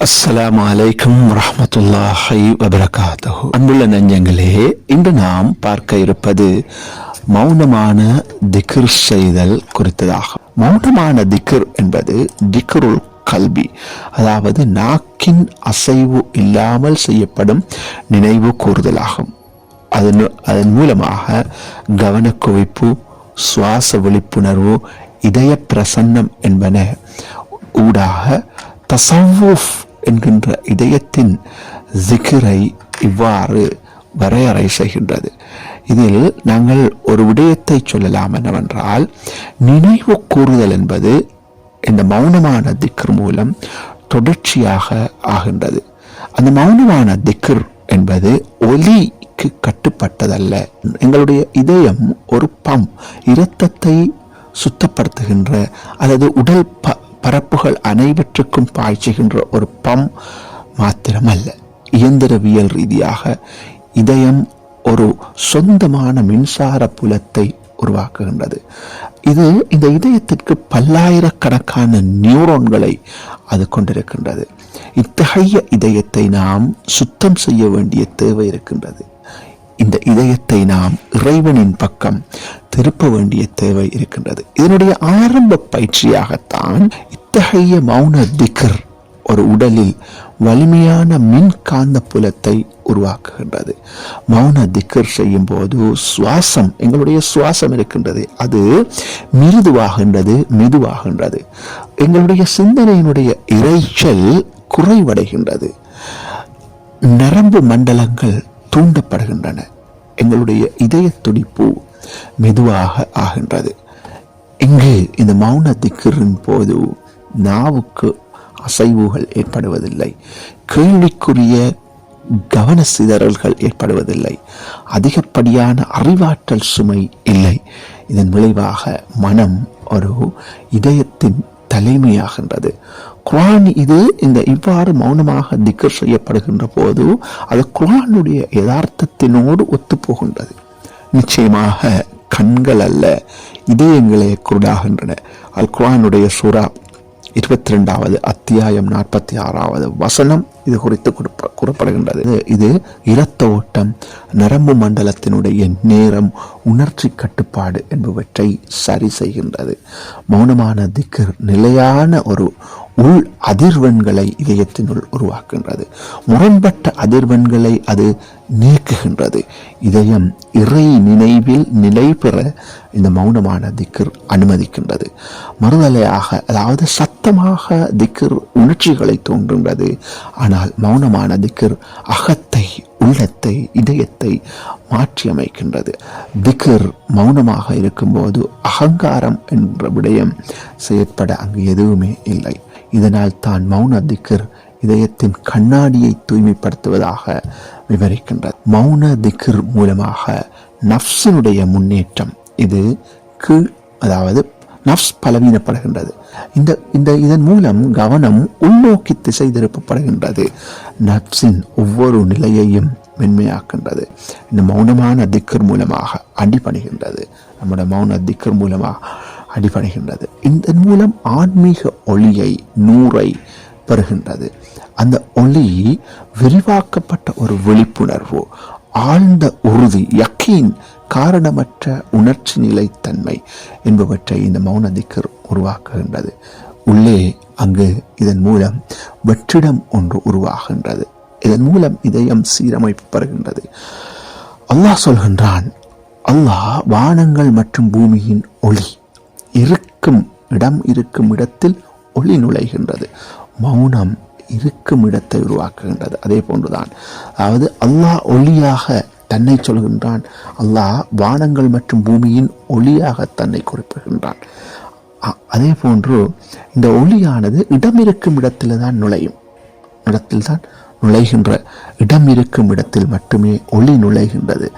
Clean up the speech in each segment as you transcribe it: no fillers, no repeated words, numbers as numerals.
அஸ்ஸலாமு அலைக்கும் வரஹ்மத்துல்லாஹி வபரகாத்துஹு. அன்புள்ள நெஞ்சங்களே, இன்று நாம் பார்க்க இருப்பது மௌனமான திக்ர் செய்தல் குறித்ததாகும். மௌனமான திக்ர் என்பது திக்ருல் கல்வி, அதாவது நாக்கின் அசைவு இல்லாமல் செய்யப்படும் நினைவு கூறுதலாகும். அதன் மூலமாக கவனக்குவிப்பு, சுவாச விழிப்புணர்வு, இதய பிரசன்னம் என்பன ஊடாக தஸவ்வுஃப் என்கின்ற இதயத்தின் ஜிக்ரை இவ்வாறு வரையறை செய்கின்றது. இதில் நாங்கள் ஒரு விடயத்தை சொல்லலாம் என்னவென்றால், நினைவு கூறுதல் என்பது இந்த மௌனமான திக்ர் மூலம் தொடர்ச்சியாக ஆகின்றது. அந்த மௌனமான திக்ர் என்பது ஒலிக்கு கட்டுப்பட்டதல்ல. எங்களுடைய இதயம் ஒரு இரத்தத்தை சுத்தப்படுத்துகின்ற அல்லது உடல் பரப்புகள் அனைவற்றுக்கும் பாய்ச்சுகின்ற ஒரு மாத்திரமல்ல. இயந்திரவியல் ரீதியாக இதயம் ஒரு சொந்தமான மின்சார புலத்தை உருவாக்குகின்றது. இந்த இதயத்திற்கு பல்லாயிரக்கணக்கான நியூரோன்களை அது கொண்டிருக்கின்றது. இத்தகைய இதயத்தை நாம் சுத்தம் செய்ய வேண்டிய தேவை இருக்கின்றது. இந்த இதயத்தை நாம் இறைவனின் பக்கம் திருப்ப வேண்டிய தேவை இருக்கின்றது. இதனுடைய ஆரம்ப பயிற்சியாகத்தான் இத்தகைய மௌன திக்ர் ஒரு உடலில் வலிமையான மின்காந்த புலத்தை உருவாக்குகின்றது. மௌன திக்ர் செய்யும் போது எங்களுடைய சுவாசம் இருக்கின்றது, அது மிருதுவாகின்றது, மெதுவாகின்றது. எங்களுடைய சிந்தனையினுடைய இரைச்சல் குறைவடைகின்றது. நரம்பு மண்டலங்கள் தூண்டப்படுகின்றன. எங்களுடைய இதய துடிப்பு மெதுவாக ஆகின்றது. இங்கு இந்த மௌன திக்ரின் போது நாவுக்கு அசைவுகள் ஏற்படுவதில்லை, கேள்விக்குரிய கவன சிதறல்கள் ஏற்படுவதில்லை, அதிகப்படியான அறிவாற்றல் சுமை இல்லை. இதன் விளைவாக மனம் ஒரு இதயத்தின் தலைமையாகின்றது. குர்ஆன் இவ்வாறு மௌனமாக திக்ர் செய்யப்படுகின்ற போது அது குர்ஆனுடைய யதார்த்தத்தினோடு ஒத்துப்போகின்றது. நிச்சயமாக கண்கள் அல்ல, இதயங்களே குருடாகின்றன. அல் குர்ஆனுடைய சூரா 22வது அத்தியாயம் 46வது வசனம் இது குறித்து கூறப்படுகின்றது. இது இரத்த ஓட்டம், நரம்பு மண்டலத்தினுடைய நேரம், உணர்ச்சி கட்டுப்பாடு என்பவற்றை சரி செய்கின்றது. மௌனமான திக்ர் நிலையான ஒரு உள் அதிர்வெண்களை இதயத்தினுள் உருவாக்குகின்றது. முரண்பட்ட அதிர்வெண்களை அது நீக்குகின்றது. இதயம் இறை நினைவில் நிலை பெற இந்த மௌனமான திக்ர் அனுமதிக்கின்றது. மறுதலையாக, அதாவது சத்தமாக திக்ர் உணர்ச்சிகளை தோன்றுகின்றது. ஆனால் மௌனமான திக்ர் அகத்தை, உள்ளத்தை, இதயத்தை மாற்றி அமைக்கின்றது. திக்ர் மௌனமாக இருக்கும்போது அகங்காரம் என்ற விடயம் செயற்பட அங்கு எதுவுமே இல்லை. இதனால் தான் மௌன திக்ர் இதயத்தின் கண்ணாடியை தூய்மைப்படுத்துவதாக விவரிக்கின்றது. மௌன திக்ர் மூலமாக நஃப்ஸினுடைய முன்னேற்றம், இது அதாவது நஃப்ஸ் பலவீனப்படுகின்றது. இதன் மூலம் கவனம் உள்நோக்கி திசை திருப்பப்படுகின்றது. நஃப்ஸின் ஒவ்வொரு நிலையையும் மென்மையாக்கின்றது. இந்த மௌனமான திக்ர் மூலமாக அடிபடுகின்றது. நம்முடைய மௌன திக்ர் மூலமாக அடிபடுகின்றது. இதன் மூலம் ஆன்மீக ஒளியை, நூறை பெறுகின்றது. அந்த ஒளி விரிவாக்கப்பட்ட ஒரு விழிப்புணர்வு, ஆழ்ந்த உறுதி, யக்கீன், காரணமற்ற உணர்ச்சி நிலைத்தன்மை என்பவற்றை இந்த மௌன திக்ர் உருவாக்குகின்றது. உள்ளே அங்கு இதன் மூலம் வெற்றிடம் ஒன்று உருவாகின்றது. இதன் மூலம் இதயம் சீரமைக்கப்படுகின்றது. அல்லாஹ் சொல்கின்றான், அல்லாஹ் வானங்கள் மற்றும் பூமியின் ஒளி இருக்கும் இடத்தில் ஒளி நுழைகின்றது. மௌனம் இருக்கும் இடத்தை உருவாக்குகின்றது. அதே போன்றுதான், அதாவது அல்லாஹ் ஒளியாக தன்னை சொல்கின்றான். அல்லாஹ் வானங்கள் மற்றும் பூமியின் ஒளியாக தன்னை குறிப்பிடுகின்றான். அதே போன்று இந்த ஒளியானது இடம் இருக்கும் இடத்தில் தான் நுழைகின்ற இடம் இருக்கும் இடத்தில் மட்டுமே ஒளி நுழைகின்றது.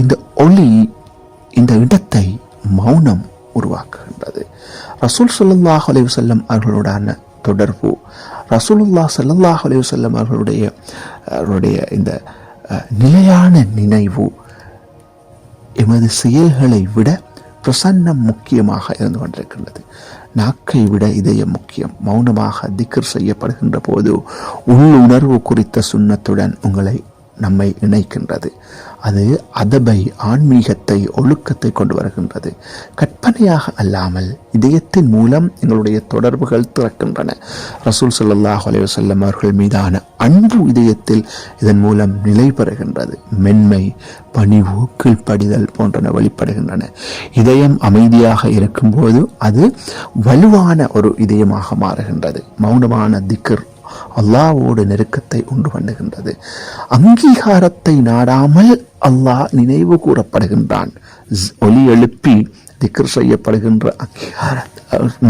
இந்த ஒளி, இந்த இடத்தை மௌனம் உருவாக்குகின்றது. ரசூல் ஸல்லல்லாஹு அலைஹி வஸல்லம் அவர்களுடான தொடர்பு, ரசூலுல்லாஹ் ஸல்லல்லாஹு அலைஹி வஸல்லம் அவர்களுடைய இந்த நிலையான நினைவு எமது செயல்களை விட பிரசன்னம் முக்கியமாக இருந்து கொண்டிருக்கின்றது. நாக்கை விட இதயம் முக்கியம். மௌனமாக திக்ர் செய்யப்படுகின்ற போது உள்ளுணர்வு குறித்த சுன்னத்துடன் நம்மை இணைக்கின்றது. அது அதபை, ஆன்மீகத்தை, ஒழுக்கத்தை கொண்டு வருகின்றது. கற்பனையாக அல்லாமல் இதயத்தின் மூலம் எங்களுடைய தொடர்புகள் திறக்கின்றன. ரசூல் ஸல்லல்லாஹு அலைஹி வஸல்லம் அவர்கள் மீதான அன்பு இதயத்தில் இதன் மூலம் நிலை பெறுகின்றது. மென்மை, பணிவு, கீழ்ப்படிதல் போன்றன வெளிப்படுகின்றன. இதயம் அமைதியாக இருக்கும்போது அது வலுவான ஒரு இதயமாக மாறுகின்றது. மௌனமான திக்ர் அல்லாஹ்வோடு நெருக்கத்தை உண்டு பண்ணுகின்றது. அங்கீகாரத்தை நாடாமல் அல்லாஹ் நினைவு கூறப்படுகின்றான். ஒலி எழுப்பி திக்ர் செய்யப்படுகின்ற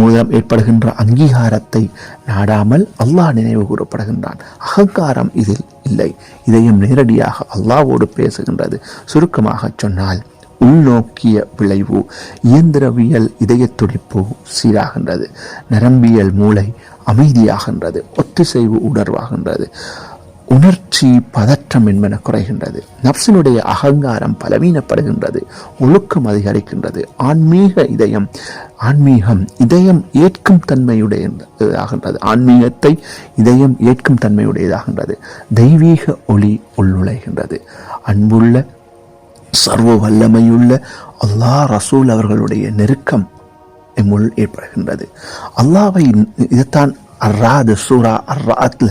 மூலம் ஏற்படுகின்ற அங்கீகாரத்தை நாடாமல் அல்லாஹ் நினைவு கூறப்படுகின்றான். அகங்காரம் இதில் இல்லை. இதயம் நேரடியாக அல்லாஹ்வோடு பேசுகின்றது. சுருக்கமாக சொன்னால் உள்நோக்கிய விளைவு. இயந்திரவியல் இதய துடிப்பு சீராகின்றது. நரம்பியல் மூளை அமைதியாகின்றது. ஒத்திசைவு உணர்வாகின்றது. உணர்ச்சி பதற்றம் என்பன குறைகின்றது. நப்சினுடைய அகங்காரம் பலவீனப்படுகின்றது. ஒழுக்கம் அதிகரிக்கின்றது. ஆன்மீகம் இதயம் ஏற்கும் தன்மையுடையதாகின்றது. ஆன்மீகத்தை இதயம் ஏற்கும் தன்மையுடையதாகின்றது. தெய்வீக ஒளி உள்நுழைகின்றது. அன்புள்ள சர்வ வல்லமையுள்ள அல்லாஹ் ரசூல் அவர்களுடைய நெருக்கம் எம்முள் ஏற்படுகின்றது. அல்லாஹ்வை இதைத்தான் அர்ராத் சூரா அர்ராத்ல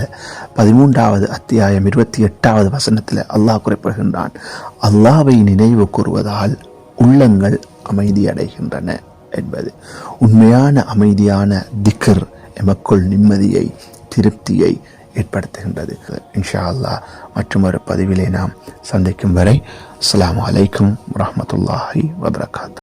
13வது அத்தியாயம் 28வது வசனத்தில் அல்லாஹ் குறிப்பிடுகின்றான். அல்லாஹ்வை நினைவு கூறுவதால் உள்ளங்கள் அமைதி அடைகின்றன என்பது. உண்மையான அமைதியான திக்ர் எமக்குள் நிம்மதியை, திருப்தியை ஏற்படுத்துகின்றது. இன்ஷா அல்லாஹ் மற்றொரு பதிவிலே நாம் சந்திக்கும் வரை அஸ்ஸலாமு அலைக்கும் வரஹ்மத்துல்லாஹி வபரகாத்துஹு.